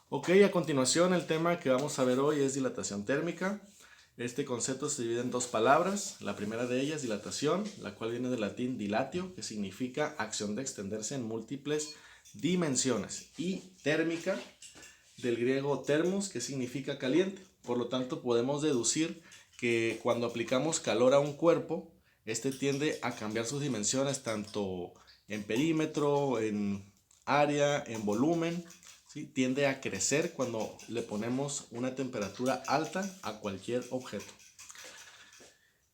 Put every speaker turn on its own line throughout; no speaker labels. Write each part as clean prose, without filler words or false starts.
Ok, a continuación el tema que vamos a ver hoy es dilatación térmica. Este concepto se divide en dos palabras. La primera de ellas, dilatación, la cual viene del latín dilatio, que significa acción de extenderse en múltiples dimensiones. Y térmica, del griego thermos, que significa caliente. Por lo tanto, podemos deducir que cuando aplicamos calor a un cuerpo, este tiende a cambiar sus dimensiones tanto en perímetro, en área, en volumen. ¿Sí? Tiende a crecer cuando le ponemos una temperatura alta a cualquier objeto.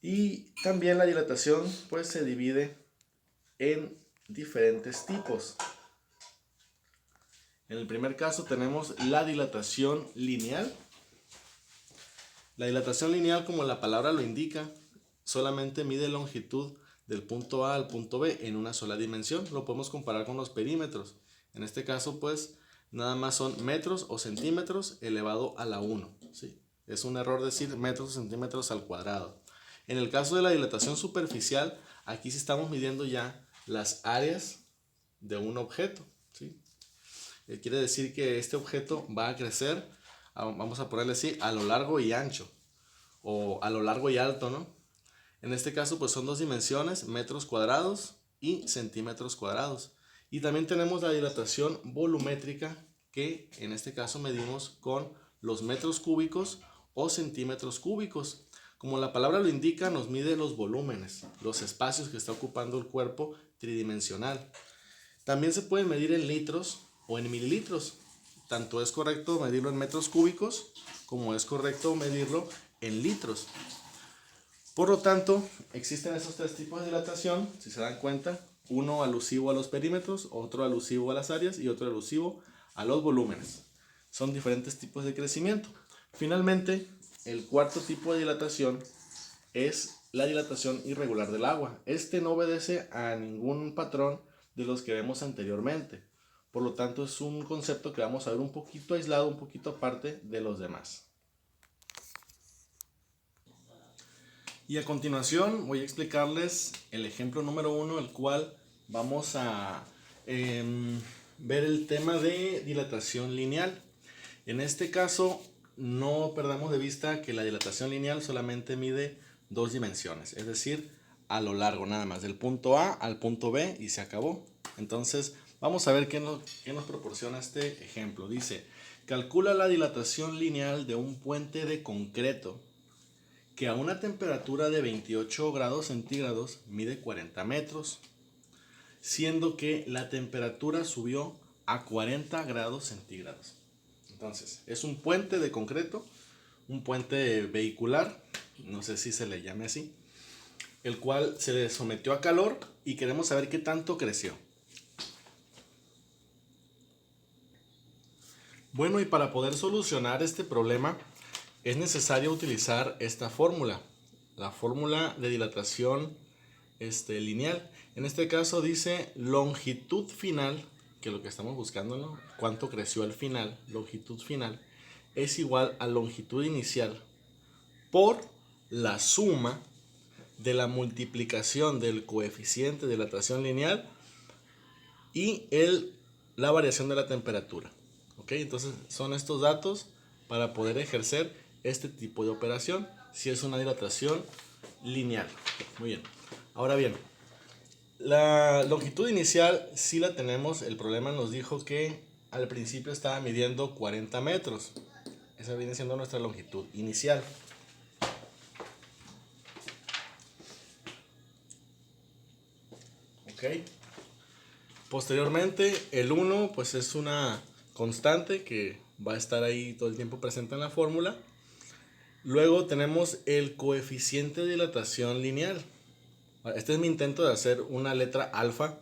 Y también la dilatación pues se divide en diferentes tipos. En el primer caso tenemos la dilatación lineal. La dilatación lineal, como la palabra lo indica, solamente mide longitud del punto A al punto B en una sola dimensión. Lo podemos comparar con los perímetros. En este caso, pues, nada más son metros o centímetros elevado a la 1. ¿Sí? Es un error decir metros o centímetros al cuadrado. En el caso de la dilatación superficial, aquí sí estamos midiendo ya las áreas de un objeto. ¿Sí? Quiere decir que este objeto va a crecer, vamos a ponerle así, a lo largo y ancho, o a lo largo y alto, ¿no? En este caso, pues son dos dimensiones, metros cuadrados y centímetros cuadrados. Y también tenemos la dilatación volumétrica, que en este caso medimos con los metros cúbicos o centímetros cúbicos. Como la palabra lo indica, nos mide los volúmenes, los espacios que está ocupando el cuerpo tridimensional. También se puede medir en litros o en mililitros. Tanto es correcto medirlo en metros cúbicos como es correcto medirlo en litros. Por lo tanto, existen esos tres tipos de dilatación, si se dan cuenta, uno alusivo a los perímetros, otro alusivo a las áreas y otro alusivo a los volúmenes. Son diferentes tipos de crecimiento. Finalmente, el cuarto tipo de dilatación es la dilatación irregular del agua. Este no obedece a ningún patrón de los que vemos anteriormente. Por lo tanto, es un concepto que vamos a ver un poquito aislado, un poquito aparte de los demás. Y a continuación voy a explicarles el ejemplo número 1, el cual vamos a ver el tema de dilatación lineal. En este caso, no perdamos de vista que la dilatación lineal solamente mide dos dimensiones, es decir, a lo largo nada más, del punto A al punto B y se acabó. Entonces, vamos a ver qué nos proporciona este ejemplo. Dice, calcula la dilatación lineal de un puente de concreto que a una temperatura de 28 grados centígrados mide 40 metros, siendo que la temperatura subió a 40 grados centígrados. Entonces, es un puente de concreto, un puente vehicular, no sé si se le llame así, el cual se le sometió a calor y queremos saber qué tanto creció. Bueno, y para poder solucionar este problema es necesario utilizar esta fórmula, la fórmula de dilatación lineal. En este caso dice longitud final, que es lo que estamos buscando, ¿no? Cuánto creció al final, longitud final, es igual a longitud inicial por la suma de la multiplicación del coeficiente de dilatación lineal y la variación de la temperatura. ¿Ok? Entonces son estos datos para poder ejercer este tipo de operación si es una dilatación lineal. Muy bien. Ahora bien, la longitud inicial sí la tenemos. El problema nos dijo que al principio estaba midiendo 40 metros. Esa viene siendo nuestra longitud inicial. ¿Ok? Posteriormente, el 1 pues es una constante que va a estar ahí todo el tiempo presente en la fórmula. Luego tenemos el coeficiente de dilatación lineal. Este es mi intento de hacer una letra alfa.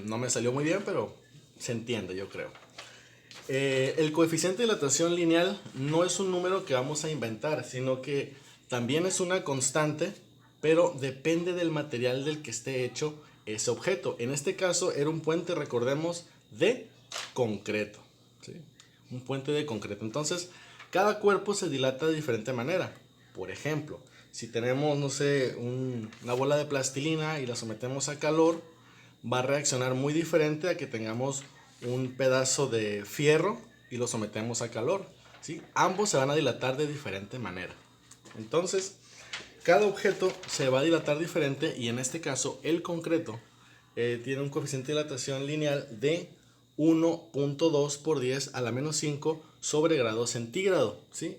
No me salió muy bien, pero se entiende, yo creo. El coeficiente de dilatación lineal no es un número que vamos a inventar, sino que también es una constante, pero depende del material del que esté hecho ese objeto. En este caso era un puente, recordemos, de concreto. ¿Sí? Un puente de concreto. Entonces, cada cuerpo se dilata de diferente manera. Por ejemplo, si tenemos, no sé, una bola de plastilina y la sometemos a calor, va a reaccionar muy diferente a que tengamos un pedazo de fierro y lo sometemos a calor, ¿sí? Ambos se van a dilatar de diferente manera. Entonces, cada objeto se va a dilatar diferente y en este caso el concreto tiene un coeficiente de dilatación lineal de 1.2 por 10 a la menos 5 sobre grado centígrado, ¿sí?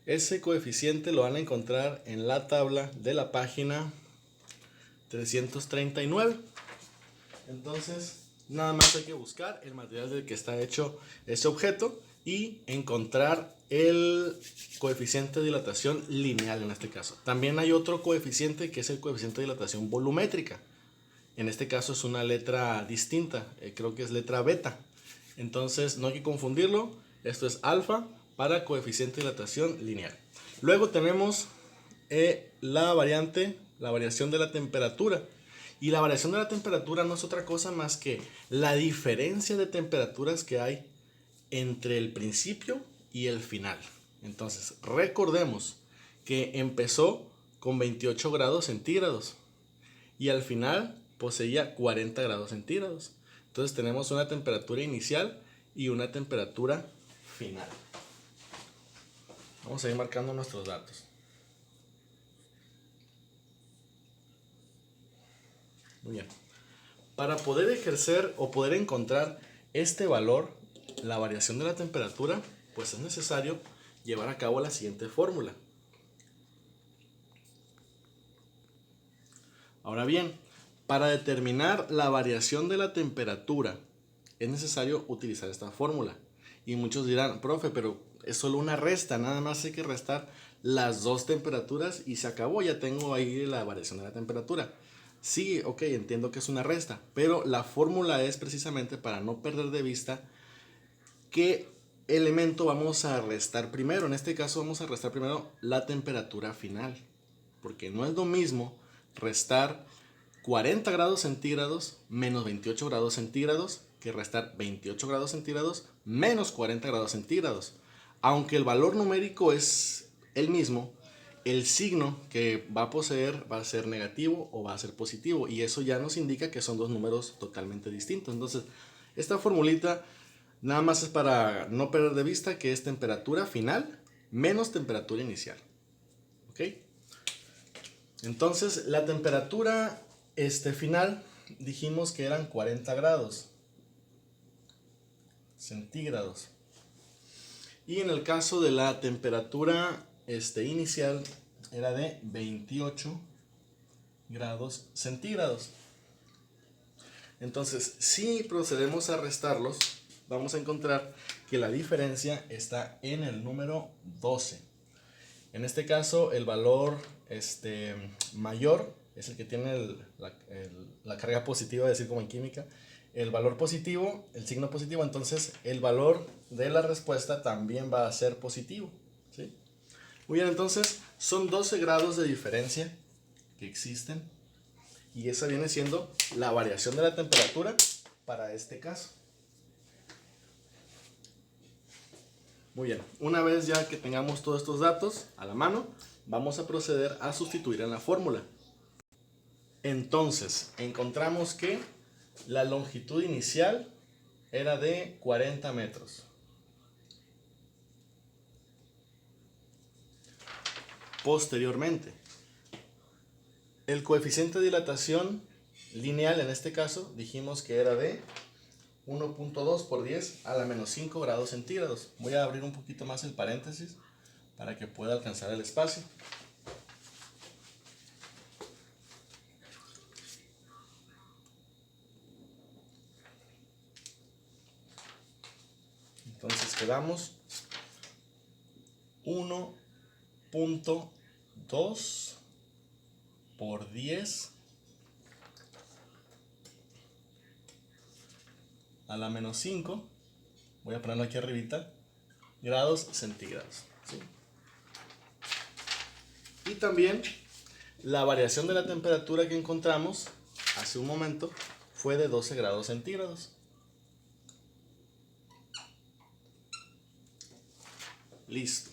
Ese coeficiente lo van a encontrar en la tabla de la página 339. Entonces, nada más hay que buscar el material del que está hecho ese objeto y encontrar el coeficiente de dilatación lineal en este caso. También hay otro coeficiente que es el coeficiente de dilatación volumétrica. En este caso es una letra distinta, creo que es letra beta. Entonces no hay que confundirlo, esto es alfa para coeficiente de dilatación lineal. Luego tenemos la variación de la temperatura. Y la variación de la temperatura no es otra cosa más que la diferencia de temperaturas que hay entre el principio y el final. Entonces, recordemos que empezó con 28 grados centígrados y al final poseía 40 grados centígrados. Entonces tenemos una temperatura inicial y una temperatura final. Vamos a ir marcando nuestros datos. Muy bien. Para poder ejercer o poder encontrar este valor, la variación de la temperatura, pues es necesario llevar a cabo la siguiente fórmula. Ahora bien, para determinar la variación de la temperatura, es necesario utilizar esta fórmula. Y muchos dirán, profe, pero es solo una resta, nada más hay que restar las dos temperaturas y se acabó, ya tengo ahí la variación de la temperatura. Sí, ok, entiendo que es una resta, pero la fórmula es precisamente para no perder de vista qué elemento vamos a restar primero. En este caso vamos a restar primero la temperatura final, porque no es lo mismo restar 40 grados centígrados menos 28 grados centígrados que restar 28 grados centígrados menos 40 grados centígrados. Aunque el valor numérico es el mismo, el signo que va a poseer va a ser negativo o va a ser positivo, y eso ya nos indica que son dos números totalmente distintos. Entonces, esta formulita nada más es para no perder de vista que es temperatura final menos temperatura inicial. ¿Ok? Entonces, la temperatura final dijimos que eran 40 grados centígrados. Y en el caso de la temperatura inicial era de 28 grados centígrados. Entonces, si procedemos a restarlos, vamos a encontrar que la diferencia está en el número 12. En este caso, el valor mayor es el que tiene la carga positiva, es decir, como en química. El valor positivo, el signo positivo, entonces el valor de la respuesta también va a ser positivo, ¿sí? Muy bien, entonces son 12 grados de diferencia que existen y esa viene siendo la variación de la temperatura para este caso. Muy bien, una vez ya que tengamos todos estos datos a la mano, vamos a proceder a sustituir en la fórmula. Entonces, encontramos que la longitud inicial era de 40 metros. Posteriormente, el coeficiente de dilatación lineal en este caso dijimos que era de 1.2 por 10 a la menos 5 grados centígrados. Voy a abrir un poquito más el paréntesis para que pueda alcanzar el espacio. Entonces quedamos 1.2 por 10 a la menos 5, voy a ponerlo aquí arribita, grados centígrados, ¿sí? Y también la variación de la temperatura que encontramos hace un momento fue de 12 grados centígrados. Listo.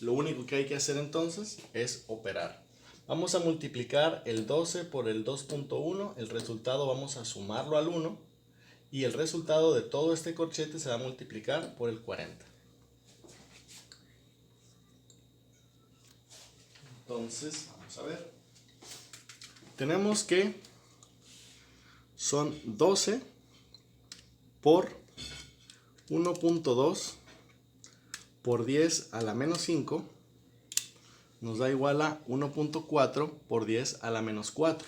Lo único que hay que hacer entonces es operar. Vamos a multiplicar el 12 por el 2.1, el resultado vamos a sumarlo al 1 y el resultado de todo este corchete se va a multiplicar por el 40. Entonces, vamos a ver. Tenemos que son 12 por 1.2 por 10 a la menos 5 nos da igual a 1.4 por 10 a la menos 4.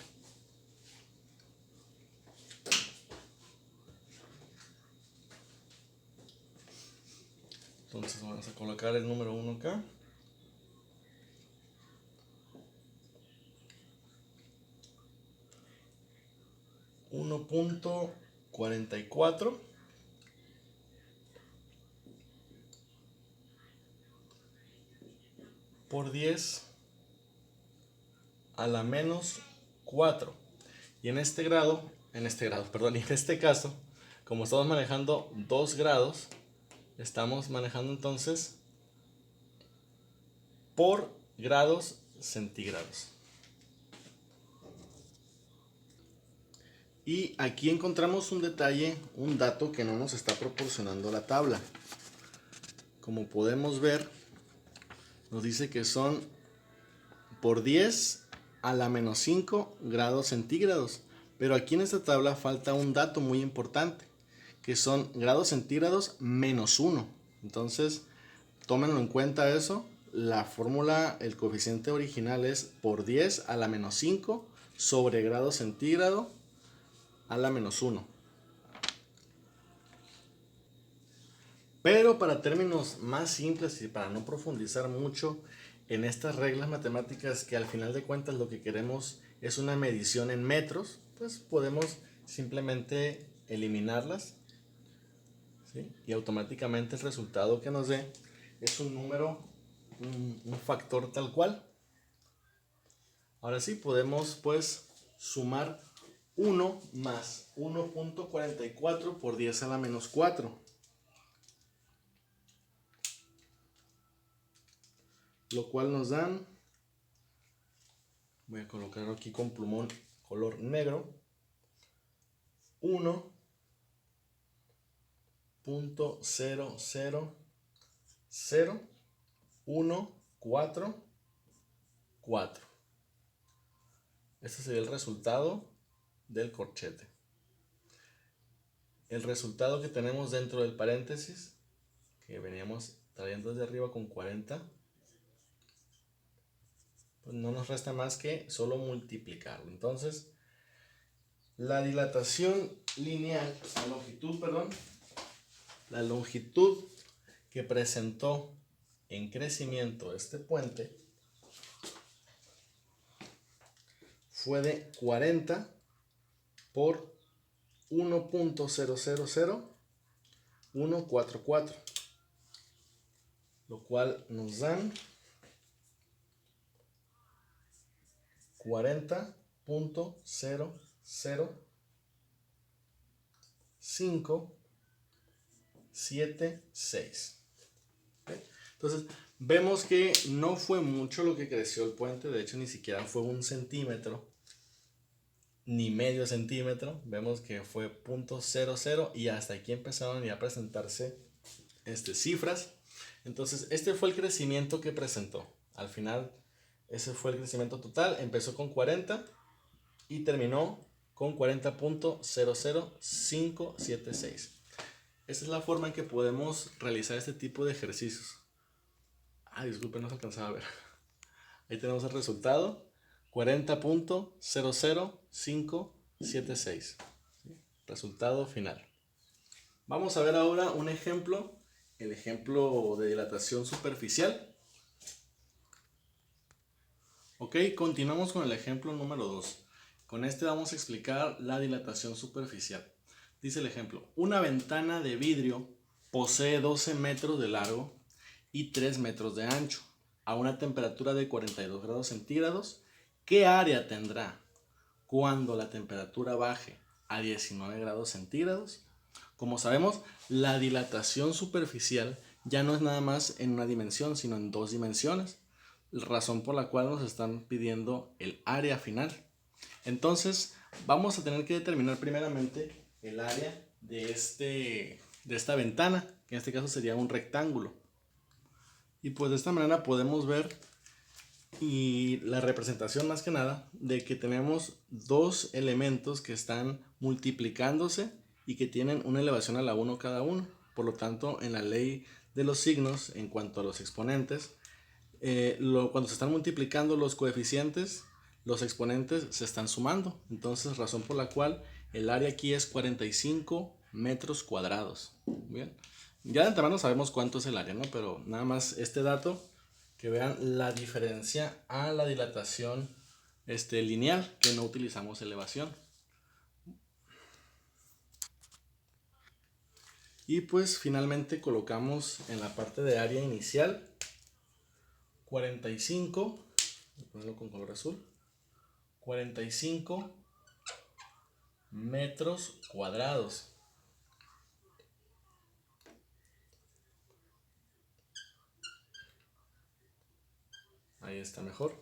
Entonces vamos a colocar el número 1 acá. .44 por 10 a la menos 4. Y en este caso, como estamos manejando 2 grados, estamos manejando entonces por grados centígrados. Y aquí encontramos un detalle, un dato que no nos está proporcionando la tabla. Como podemos ver, nos dice que son por 10 a la menos 5 grados centígrados. Pero aquí en esta tabla falta un dato muy importante, que son grados centígrados menos 1. Entonces, tómenlo en cuenta eso. La fórmula, el coeficiente original es por 10 a la menos 5 sobre grado centígrado a la menos 1. Pero para términos más simples y para no profundizar mucho en estas reglas matemáticas, que al final de cuentas lo que queremos es una medición en metros, pues podemos simplemente eliminarlas, ¿sí? Y automáticamente el resultado que nos dé es un número, un factor tal cual. Ahora sí podemos pues sumar 1 más 1.44 por 10 a la menos 4. Lo cual nos dan, voy a colocarlo aquí con plumón color negro, 1.0001444. Este sería el resultado del corchete. El resultado que tenemos dentro del paréntesis, que veníamos trayendo desde arriba con 40, pues no nos resta más que solo multiplicarlo. Entonces, la dilatación lineal, la longitud que presentó en crecimiento este puente fue de 40 por 1.000144, lo cual nos dan 40.00576. Entonces vemos que no fue mucho lo que creció el puente, de hecho ni siquiera fue 1 centímetro ni medio centímetro. Vemos que fue 0.00 y hasta aquí empezaron ya a presentarse cifras. Entonces este fue el crecimiento que presentó. Al final ese fue el crecimiento total. Empezó con 40 y terminó con 40.00576. Esa es la forma en que podemos realizar este tipo de ejercicios. Disculpen, no se alcanzaba a ver. Ahí tenemos el resultado, 40.00576. ¿Sí? Resultado final. Vamos a ver ahora un ejemplo, el ejemplo de dilatación superficial. Ok, continuamos con el ejemplo número 2. Con este vamos a explicar la dilatación superficial. Dice el ejemplo: una ventana de vidrio posee 12 metros de largo y 3 metros de ancho a una temperatura de 42 grados centígrados. ¿Qué área tendrá cuando la temperatura baje a 19 grados centígrados? Como sabemos, la dilatación superficial ya no es nada más en una dimensión, sino en 2 dimensiones, razón por la cual nos están pidiendo el área final. Entonces vamos a tener que determinar primeramente el área de esta ventana, que en este caso sería un rectángulo. Y pues de esta manera podemos ver y la representación más que nada de que tenemos dos elementos que están multiplicándose y que tienen una elevación a la 1 cada uno. Por lo tanto, en la ley de los signos, en cuanto a los exponentes, cuando se están multiplicando los coeficientes, los exponentes se están sumando. Entonces, razón por la cual el área aquí es 45 metros cuadrados. Bien, ya de antemano sabemos cuánto es el área, ¿no? Pero nada más este dato, que vean la diferencia a la dilatación lineal, que no utilizamos elevación. Y pues finalmente colocamos en la parte de área inicial 45, voy a ponerlo con color azul, 45 metros cuadrados. Ahí está mejor.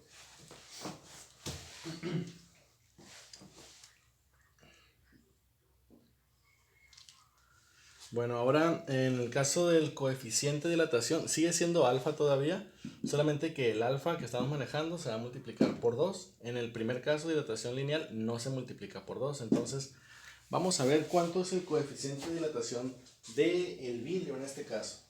Bueno, ahora en el caso del coeficiente de dilatación sigue siendo alfa todavía, solamente que el alfa que estamos manejando se va a multiplicar por 2. En el primer caso de dilatación lineal no se multiplica por 2, entonces vamos a ver cuánto es el coeficiente de dilatación del vidrio en este caso.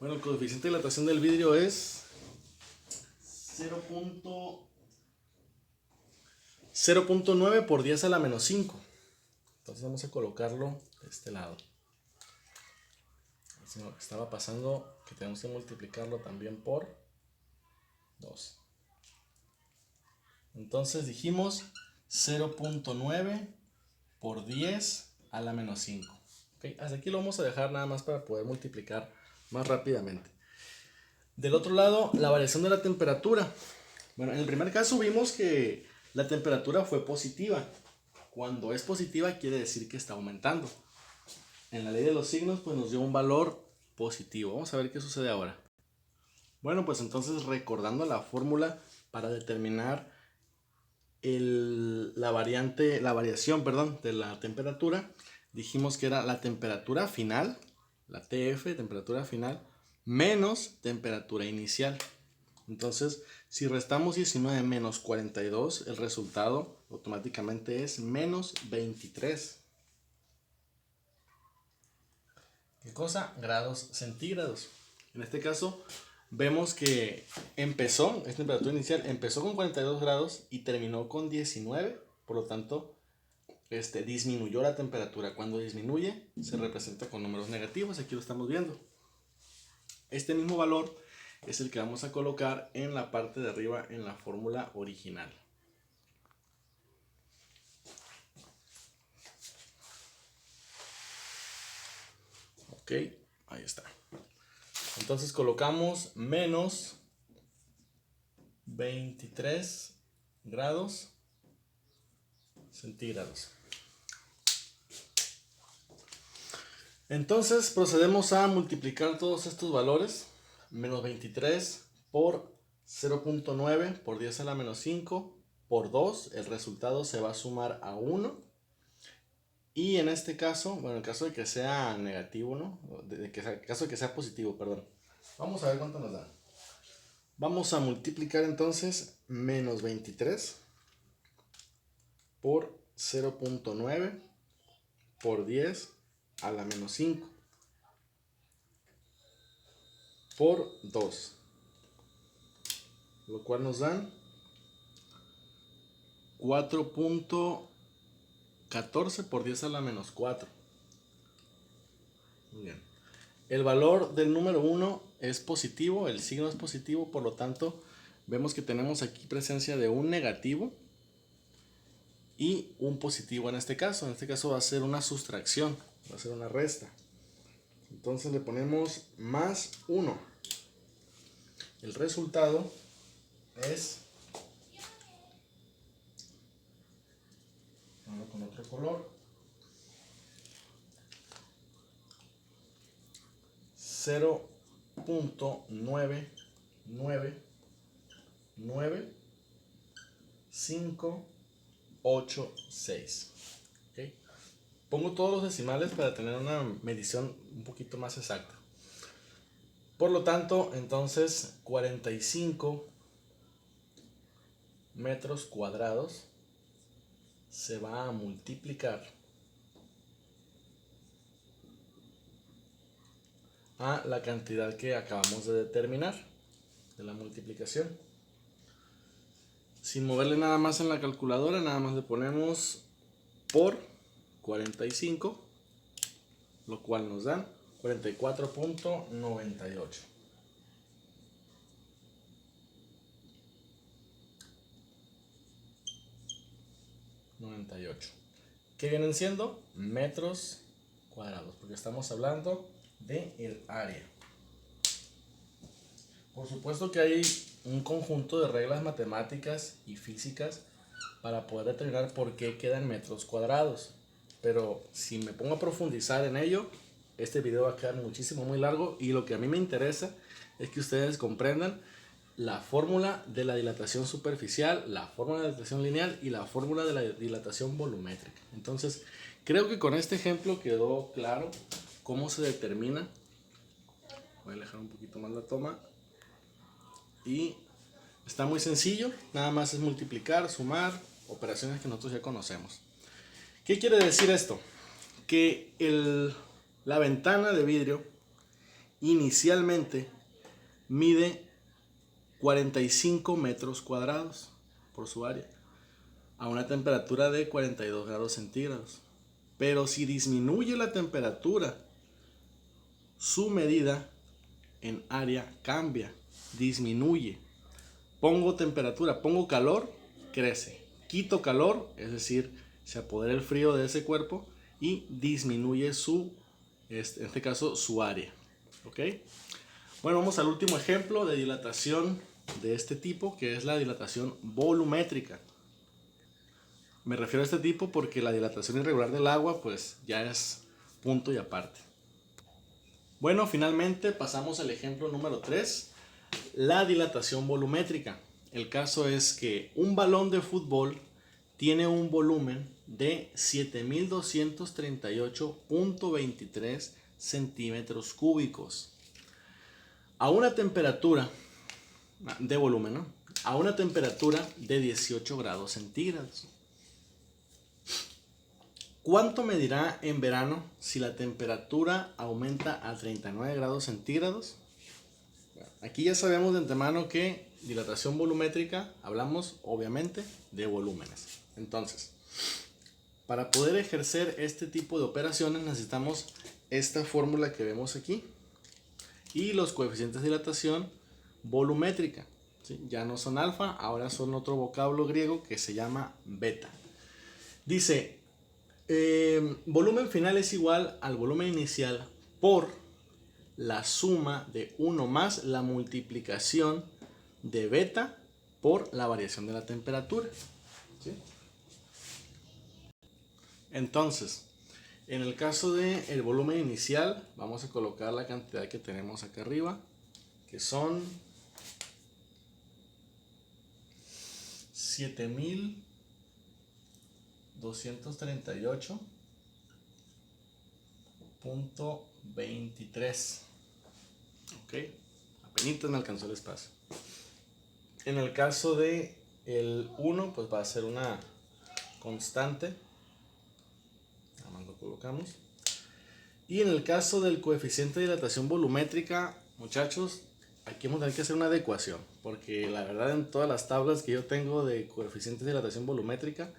Bueno, el coeficiente de dilatación del vidrio es 0.9 por 10 a la menos 5. Entonces vamos a colocarlo de este lado. Lo que estaba pasando, que tenemos que multiplicarlo también por 2. Entonces dijimos 0.9 por 10 a la menos 5. ¿Okay? Hasta aquí lo vamos a dejar nada más para poder multiplicar más rápidamente. Del otro lado, la variación de la temperatura. Bueno, en el primer caso vimos que la temperatura fue positiva. Cuando es positiva quiere decir que está aumentando. En la ley de los signos pues nos dio un valor positivo. Vamos a ver qué sucede ahora. Bueno, pues entonces recordando la fórmula para determinar la variación de la temperatura, dijimos que era la temperatura final, la TF, temperatura final, menos temperatura inicial. Entonces, si restamos 19 menos 42, el resultado automáticamente es menos 23. ¿Qué cosa? Grados centígrados. En este caso, vemos que esta temperatura inicial empezó con 42 grados y terminó con 19. Por lo tanto, disminuyó la temperatura. Cuando disminuye, se representa con números negativos. Aquí lo estamos viendo. Este mismo valor es el que vamos a colocar en la parte de arriba en la fórmula original. Ok, ahí está. Entonces colocamos menos 23 grados centígrados. Entonces procedemos a multiplicar todos estos valores. Menos 23 por 0.9 por 10 a la menos 5 por 2. El resultado se va a sumar a 1. Y en este caso, bueno, en el caso de que sea negativo, ¿no? En caso de que sea positivo, perdón. Vamos a ver cuánto nos da. Vamos a multiplicar entonces menos 23 por 0.9 por 10 a la menos 5 por 2, lo cual nos dan 4.14 por 10 a la menos 4. Muy bien. El valor del número 1 es positivo, el signo es positivo, por lo tanto vemos que tenemos aquí presencia de un negativo y un positivo en este caso. En este caso va a ser una sustracción, va a ser una resta. Entonces le ponemos más 1. El resultado es, con otro color, 0.9999586. ¿Okay? Pongo todos los decimales para tener una medición un poquito más exacta. Por lo tanto, entonces 45 metros cuadrados se va a multiplicar a la cantidad que acabamos de determinar de la multiplicación. Sin moverle nada más en la calculadora, nada más le ponemos por 45, lo cual nos dan 44.98. ¿Qué vienen siendo? Metros cuadrados, porque estamos hablando de el área. Por supuesto que hay un conjunto de reglas matemáticas y físicas para poder determinar por qué quedan metros cuadrados, pero si me pongo a profundizar en ello, este video va a quedar muchísimo muy largo, y lo que a mí me interesa es que ustedes comprendan la fórmula de la dilatación superficial, la fórmula de la dilatación lineal y la fórmula de la dilatación volumétrica. Entonces, creo que con este ejemplo quedó claro cómo se determina. Voy a alejar un poquito más la toma. Y está muy sencillo, nada más es multiplicar, sumar, operaciones que nosotros ya conocemos. ¿Qué quiere decir esto? Que la ventana de vidrio inicialmente mide 45 metros cuadrados por su área, a una temperatura de 42 grados centígrados. Pero si disminuye la temperatura, su medida en área cambia, disminuye. Pongo temperatura, pongo calor, crece. Quito calor, es decir, se apodera el frío de ese cuerpo y disminuye en este caso, su área. ¿Ok? Bueno, vamos al último ejemplo de dilatación de este tipo, que es la dilatación volumétrica. Me refiero a este tipo porque la dilatación irregular del agua pues ya es punto y aparte. Bueno, finalmente pasamos al ejemplo número 3, la dilatación volumétrica. El caso es que un balón de fútbol tiene un volumen de 7238.23 centímetros cúbicos. A una temperatura de volumen, ¿no? A una temperatura de 18 grados centígrados. ¿Cuánto medirá en verano si la temperatura aumenta a 39 grados centígrados? Aquí ya sabemos de antemano que dilatación volumétrica, hablamos obviamente de volúmenes. Entonces, para poder ejercer este tipo de operaciones necesitamos esta fórmula que vemos aquí y los coeficientes de dilatación volumétrica. ¿Sí? Ya no son alfa, ahora son otro vocablo griego que se llama beta. Dice, volumen final es igual al volumen inicial por la suma de 1 más la multiplicación de beta por la variación de la temperatura. ¿Sí? Entonces, en el caso del volumen inicial, vamos a colocar la cantidad que tenemos acá arriba, que son 7238.23. Ok, apenas me alcanzó el espacio. En el caso de el 1, pues va a ser una constante. Nada más lo colocamos. Y en el caso del coeficiente de dilatación volumétrica, muchachos, aquí vamos a tener que hacer una adecuación, porque la verdad en todas las tablas que yo tengo de coeficientes de dilatación volumétrica,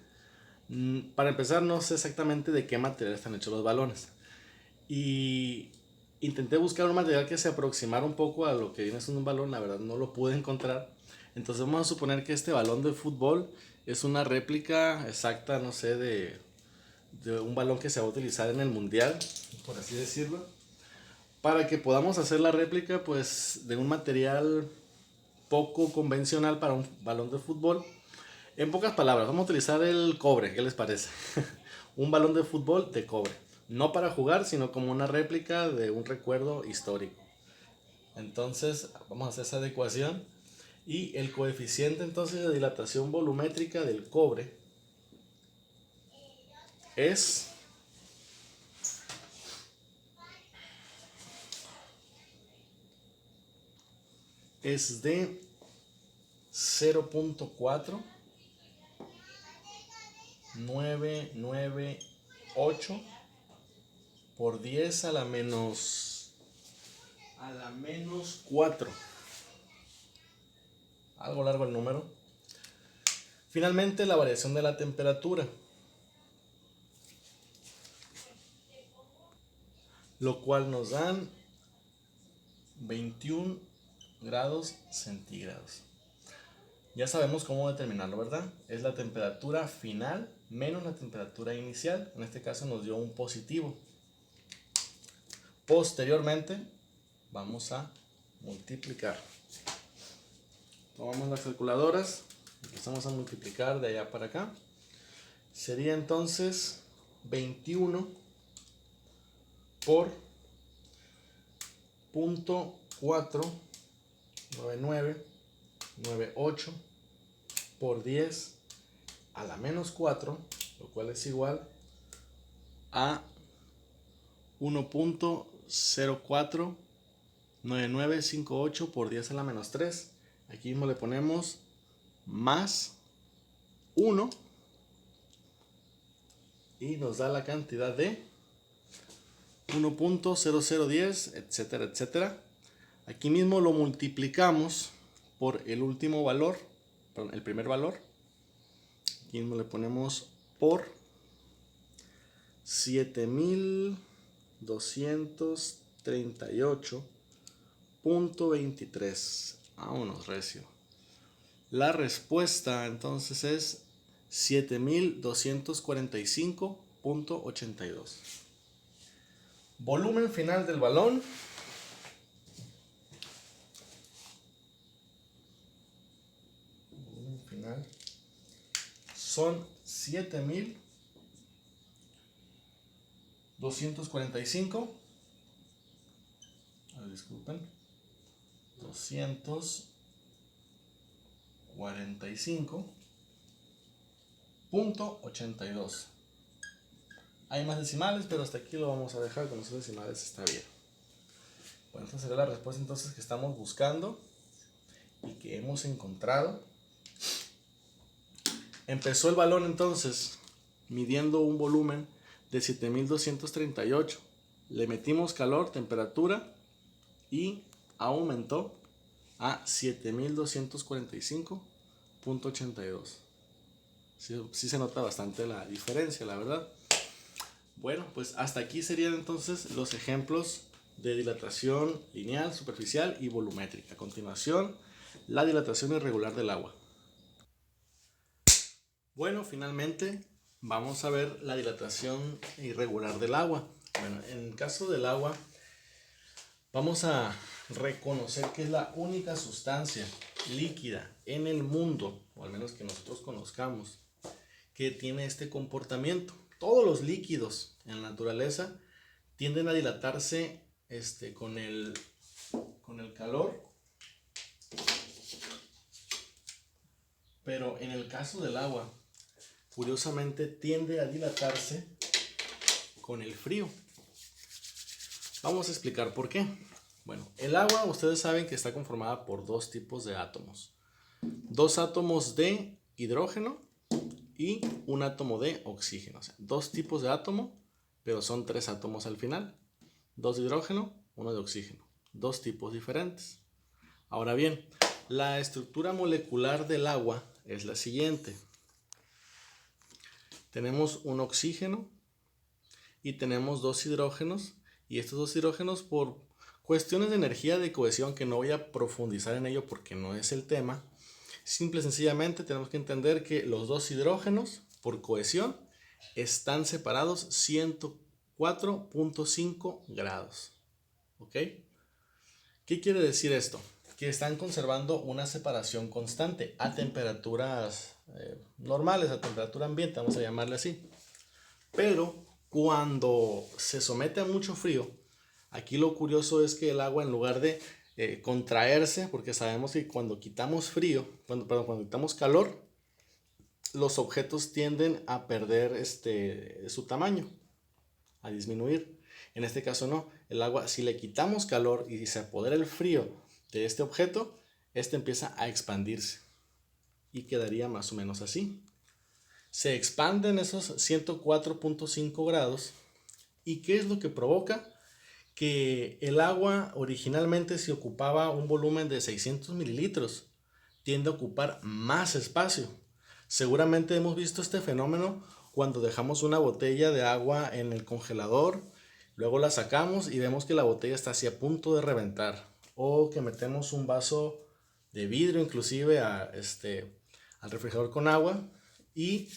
para empezar no sé exactamente de qué material están hechos los balones. Y intenté buscar un material que se aproximara un poco a lo que viene siendo un balón, la verdad no lo pude encontrar. Entonces vamos a suponer que este balón de fútbol es una réplica exacta, no sé, de un balón que se va a utilizar en el mundial, por así decirlo, para que podamos hacer la réplica pues de un material poco convencional para un balón de fútbol. En pocas palabras, vamos a utilizar el cobre, ¿qué les parece? Un balón de fútbol de cobre, no para jugar, sino como una réplica de un recuerdo histórico. Entonces vamos a hacer esa adecuación. Y el coeficiente entonces de dilatación volumétrica del cobre es de 0.4998 por 10 a la menos 4. Algo largo el número. Finalmente, la variación de la temperatura, lo cual nos dan 21 grados centígrados. Ya sabemos cómo determinarlo, ¿verdad? Es la temperatura final menos la temperatura inicial. En este caso nos dio un positivo. Posteriormente vamos a multiplicar. Tomamos las calculadoras, empezamos a multiplicar de allá para acá. Sería entonces 21 por 0.49998 por 10 a la menos 4, lo cual es igual a 1.049958 por 10 a la menos 3. Aquí mismo le ponemos más 1 y nos da la cantidad de 1.0010, etcétera, etcétera. Aquí mismo lo multiplicamos por el último valor, perdón, el primer valor. Aquí mismo le ponemos por 7238.23. Vámonos, recio. La respuesta entonces es 7245.82. Volumen final del balón. Volumen final son 7245. Disculpen. 245.82. Hay más decimales, pero hasta aquí lo vamos a dejar. Con esos decimales está bien. Bueno, esta será la respuesta entonces que estamos buscando y que hemos encontrado. Empezó el balón entonces midiendo un volumen de 7238. Le metimos calor, temperatura y aumentó a 7245.82. Sí se nota bastante la diferencia, la verdad. Bueno, pues hasta aquí serían entonces los ejemplos de dilatación lineal, superficial y volumétrica. A continuación, la dilatación irregular del agua. Bueno, finalmente vamos a ver la dilatación irregular del agua. Bueno, en el caso del agua, vamos a reconocer que es la única sustancia líquida en el mundo, o al menos que nosotros conozcamos, que tiene este comportamiento. Todos los líquidos en la naturaleza tienden a dilatarse con el calor, pero en el caso del agua, curiosamente tiende a dilatarse con el frío. Vamos a explicar por qué. Bueno, el agua, ustedes saben que está conformada por dos tipos de átomos. Dos átomos de hidrógeno y un átomo de oxígeno. O sea, dos tipos de átomo, pero son tres átomos al final. Dos de hidrógeno, uno de oxígeno. Dos tipos diferentes. Ahora bien, la estructura molecular del agua es la siguiente. Tenemos un oxígeno y tenemos dos hidrógenos. Y estos dos hidrógenos, por cuestiones de energía de cohesión, que no voy a profundizar en ello porque no es el tema, simple y sencillamente tenemos que entender que los dos hidrógenos, por cohesión, están separados 104.5 grados. ¿Ok? ¿Qué quiere decir esto? Que están conservando una separación constante a temperaturas normales, a temperatura ambiente, vamos a llamarle así. Pero cuando se somete a mucho frío, aquí lo curioso es que el agua, en lugar de contraerse, porque sabemos que cuando quitamos cuando quitamos calor, los objetos tienden a perder su tamaño, a disminuir. En este caso no, el agua, si le quitamos calor y se apodera el frío de este objeto, este empieza a expandirse y quedaría más o menos así. Se expanden esos 104.5 grados. ¿Y qué es lo que provoca? Que el agua originalmente, si ocupaba un volumen de 600 mililitros, tiende a ocupar más espacio. Seguramente hemos visto este fenómeno cuando dejamos una botella de agua en el congelador, luego la sacamos y vemos que la botella está así a punto de reventar, o que metemos un vaso de vidrio inclusive al refrigerador con agua y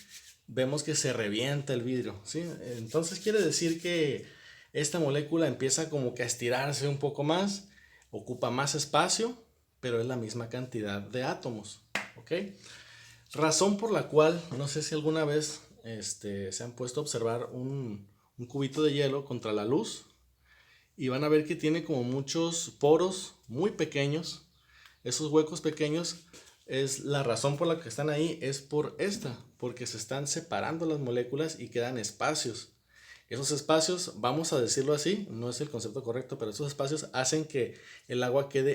vemos que se revienta el vidrio, ¿sí? Entonces quiere decir que esta molécula empieza como que a estirarse un poco más, ocupa más espacio, pero es la misma cantidad de átomos, ¿ok? Razón por la cual, no sé si alguna vez se han puesto a observar un cubito de hielo contra la luz y van a ver que tiene como muchos poros muy pequeños. Esos huecos pequeños es la razón por la que están ahí, es porque se están separando las moléculas y quedan espacios. Esos espacios, vamos a decirlo así, no es el concepto correcto, pero esos espacios hacen que el agua quede